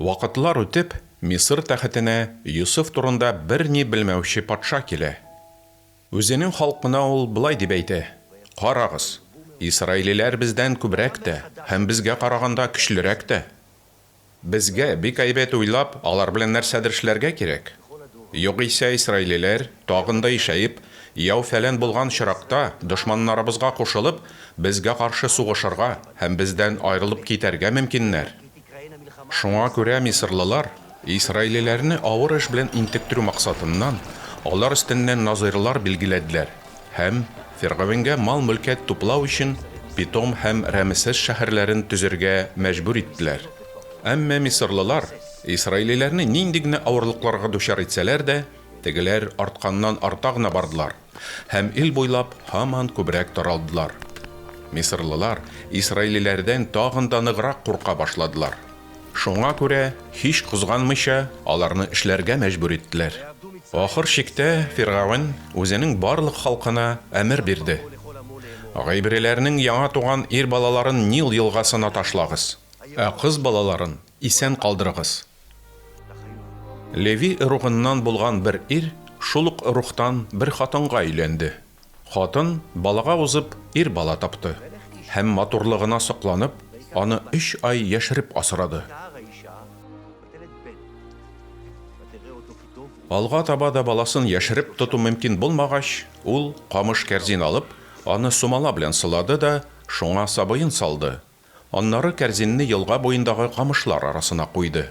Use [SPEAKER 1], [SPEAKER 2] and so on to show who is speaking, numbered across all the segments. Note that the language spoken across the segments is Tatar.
[SPEAKER 1] Вакытлар үтеп, Мисыр тәхетенә Юсуф турында бер ни белмәүче патша килә. Үзенең халкына ул былай дип әйтә: "Карагыз, Исраиллеләр бездән күбрәк тә һәм безгә караганда көчлерәк тә. Безгә бик әйбәт уйлап, алар белән нәрсәдер эшләргә кирәк. Югыйсә Исраиллеләр тагында ишәеп, яу-фәлән булган чиракта дошманнарыбызга кушылып, безгә каршы сугышырга һәм бездән аерылып китәргә мөмкиннәр. Шуңа күрә Мисырлылар Исраиллеләрне авыр эш белән интектерү максатыннан алар өстеннән назырлар билгеләделәр һәм Фиргавенгә мал-мөлкәт туплау өчен Питом һәм Рәмесес шәһәрләрен төзергә мәҗбүр иттеләр. Әмма Мисырлылар Исраиллеләрне нинди генә авырлыкларга дучар итсәләр дә, тегеләр артканнан арта гына бардылар һәм ил буйлап һаман күбрәк таралдылар. Мисырлылар Исраиллеләрдән тагын да ныграк курка башладылар. Шуңа күрә һич кызганмыйча аларны эшләргә мәҗбүр иттеләр. Ахыр чиктә Фиргавен үзенең барлык халкына әмер бирде: "Гыйбриләрнең яңа туган ир балаларын Нил елгасына ташлагыз, ә кыз балаларын исән калдырыгыз." Леви рухыннан булган бер ир шул ук рухтан бер хатынга өйләнде. Хатын балага узып ир бала тапты һәм матурлыгына сокланып, аны 3 ай яшереп асрады. Алга таба да баласын яшереп тоту мөмкин булмагач, ул камыш кәрзин алып, аны сумала белән сылады да шуңа сабыйын салды. Аннары кәрзинне елга буендагы камышлар арасына куйды.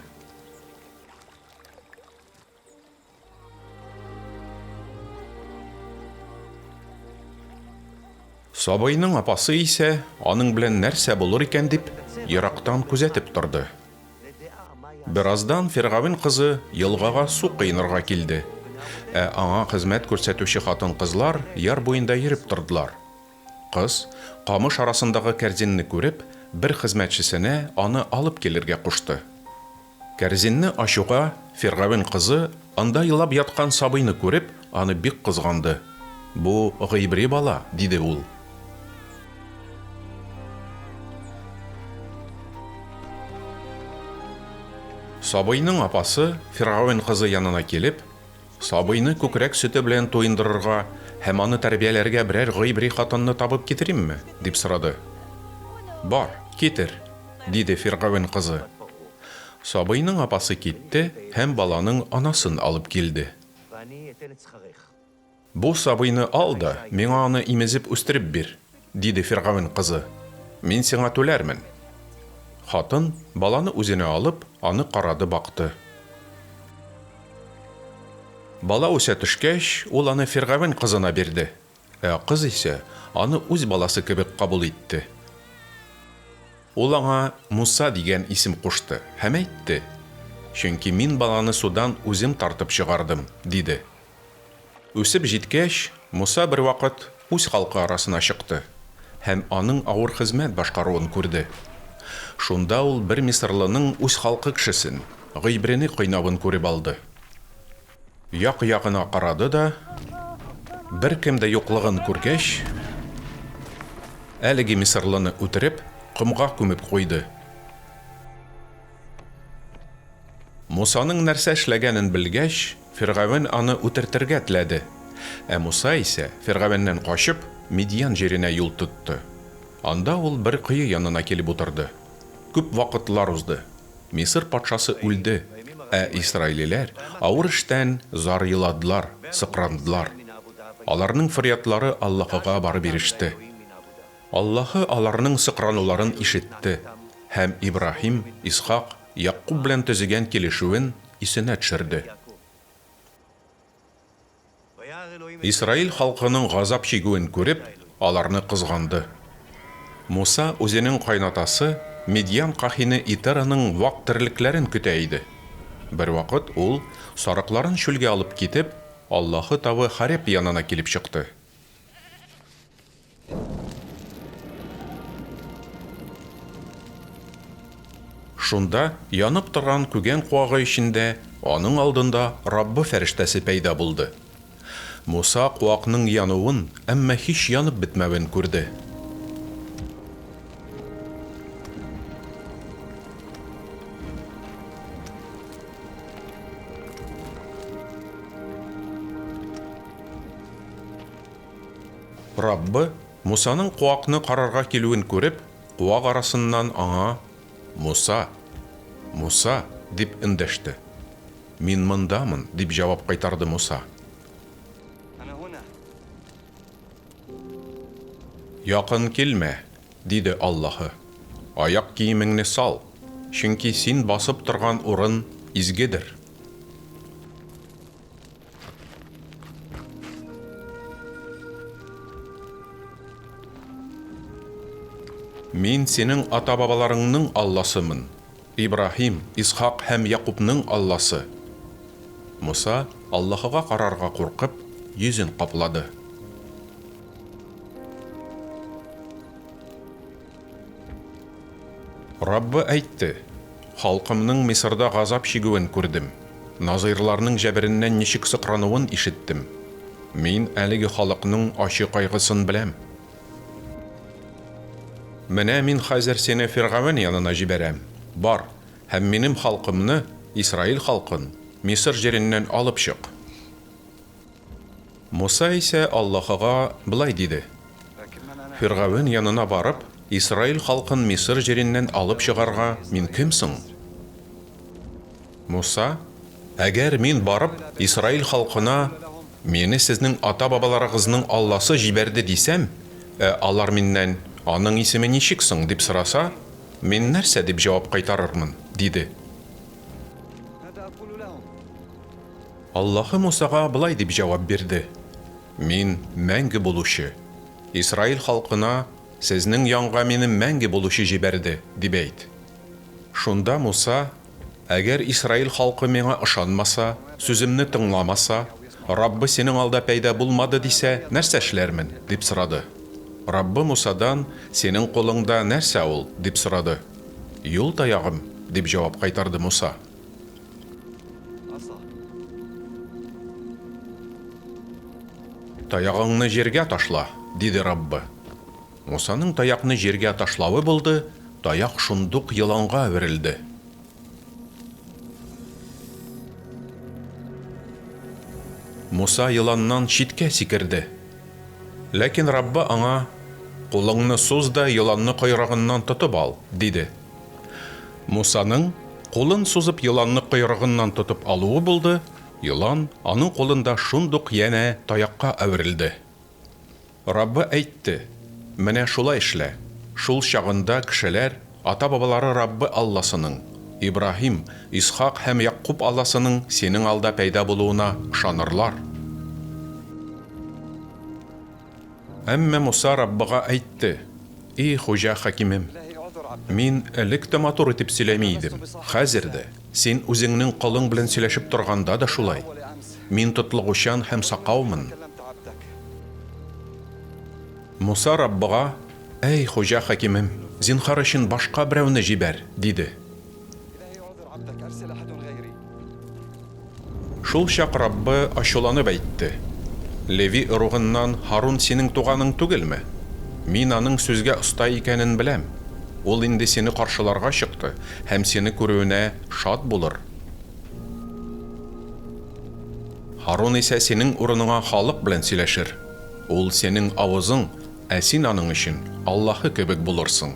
[SPEAKER 1] Сабыйның апасы исә аның белән нәрсә булыр икән дип ерактан күзәтеп торды. Бераздан Фиргавен кызы елгага су кыйнырга килде. Аңа хезмәт күрсәтүче хатын-кызлар яр буенда йөреп тордылар. Кыз камыш арасындагы кәрзинне күреп, бер хезмәтчесенә аны алып килергә кушты. Кәрзинне ачуга Фиргавен кызы анда елап яткан сабыйны күреп, аны бик кызганды. "Бу гыйбри бала", диде ул. Сабыйның апасы Фиргавен кызы янына килеп, сабыйны күкрәк сөте белән туендырырга һәм аны тәрбияләргә берәр гыйбри хатынны табып китеримме, дип сорады. "Бар, китер", диде Фиргавен кызы. Сабыйның апасы китте һәм баланың анасын алып килде. "Бу сабыйны ал да, миңа аны имезеп үстереп бир", диде Фиргавен кызы. "Мин сиңа түләрмен." Хатын баланы үзенә алып, аны карады бакты. Бала үсә төшкәч, ул аны Фиргавен кызына бирде, кыз исә аны үз баласы кебек кабул итте. Ул аңа Муса дигән исем кушты һәм әйтте: "Чөнки мин баланы судан үзем тартып чыгардым", диде. Үсеп җиткәч, Муса бер вакыт үз халкы арасына чыкты һәм аның авыр хезмәт башкаруын күрде. Шунда ул бер Мисырлының үз халкы кешесен, гыйбрене кыйнавын күреп алды. Як-ягына карады да, бер кем дә юклыгын күргәч, әлеге Мисырлыны үтереп, кымга күмеп куйды. Мусаның нәрсә эшләгәнен белгәч, Фиргавен аны үтертергә теләде. Муса исә Фиргавеннән качып, Медиан җиренә юл тотты. Анда ул бер кые янына килеп утырды. Күп вакытлар узды. Мисыр патшасы үлде, Исраиллеләр авыр эштән зар еладылар, сыкрандылар. Аларның фәриятлары Аллаһыга барып иреште. Аллаһы аларның сыкрануларын ишетте һәм Ибраһим, Исхак, Якуб белән төзегән килешүен исенә төшерде. Исраил халкының газап чигүен күреп, аларны кызганды. Муса үзенең кайнатасы Медиан кахине Итераның вак терлекләрен көтә иде. Бер вакыт ул сарыкларын чүлгә алып китеп, Аллаһы тавы Хареп янына килеп чыкты. Шунда янып торган күгән куагы эчендә аның алдында Раббы фәрештәсе пәйда булды. Муса куакның януын, әмма һич янып бетмәвен күрде. Раббы Мусаның куакны карарга килүен күреп, куак арасыннан аңа «Муса, Муса» дип эндәште. «Мин мондамын» дип җавап кайтарды Муса. «Якын килмә», диде Аллаһы. «Аяк киемеңне сал, чөнки син басып торган урын изгедер». Мин синең ата-бабаларыңның Алласымын. Ибрахим, Исхак һәм Якубның Алласы. Муса Аллаһыга карарга куркып, йөзен каплады. Раббы әйтте: «Халкымның Мисырда газап чигүен күрдем. Назырларның җәбереннән ничек сыкрануын ишеттем. Мин әлеге халыкның ачы кайгысын беләм. Менә мин хәзер сине Фиргавен янына җибәрәм. Бар, һәм минем халкымны, Исраил халкын, Мисыр җиреннән алып чык». Муса исә Аллаһыга былай диде: «Фиргавен янына барып, Исраил халкын Мисыр җиреннән алып чыгарга мин кемсең?» Муса: «Әгәр мин барып, Исраил халкына мине сезнең ата-бабаларыгызның Алласы җибәрде дисәм, алар миннән аның исеме ничек соң дип сораса, мин нәрсә дип җавап кайтарырмын?» диде. Аллаһы Мусага былай дип җавап бирде: «Мин мәңге булучы. Исраил халкына сезнең янга мине мәңге булучы җибәрде дип әйт». Шунда Муса: «Әгәр Исраил халкы миңа ышанмаса, сүземне тыңламаса, Раббы синең алда пәйда булмады дисә, нәрсә эшләрмен?» дип сорады. Раббы Мусадан: «Синең кулыңда нәрсә ул?» дип сорады. «Юл таягым» дип җавап кайтарды Муса. «Таягыңны җиргә ташла», диде Раббы. Мусаның таякны җиргә ташлавы булды, таяк шундук йыланга әверелде. Муса йыланнан читкә сикерде. Ләкин Раббы аңа: «Кулыңны суз да йыланны койрыгыннан тотып ал», диде. Мусаның кулын сузып йыланны койрыгыннан тотып алуы булды, йылан аның кулында шундук янә таякка әверелде. Раббы әйтте: «Менә шулай эшлә. Шул чагында кешеләр ата-бабалары Раббы Алласының, Ибрахим, Исхак һәм Якуб Алласының синең алда пәйда булуына ышанырлар». Әмма Муса Раббыга әйтте: «И хуҗа хакимем, мин элек тә матур итеп сөйләми идем. Хәзер дә син үзеңнең кулың белән сөйләшеп торганда да шулай. Мин тотлыгучан һәм сакаумын». Муса Раббыга: «Әй хуҗа хакимем, зинһар өчен башка берәүне җибәр», диде. Шул чак Раббы ачуланып әйтте: «Леви ыругыннан Харун синең туганың түгелме? Мин аның сүзгә оста икәнен беләм. Ул инде сине каршыларга чыкты һәм сине күрүенә шат булыр. Харун исә синең урыныңа халык белән сөйләшер. Ул синең авызың, син аның өчен Аллаһы кебек булырсың».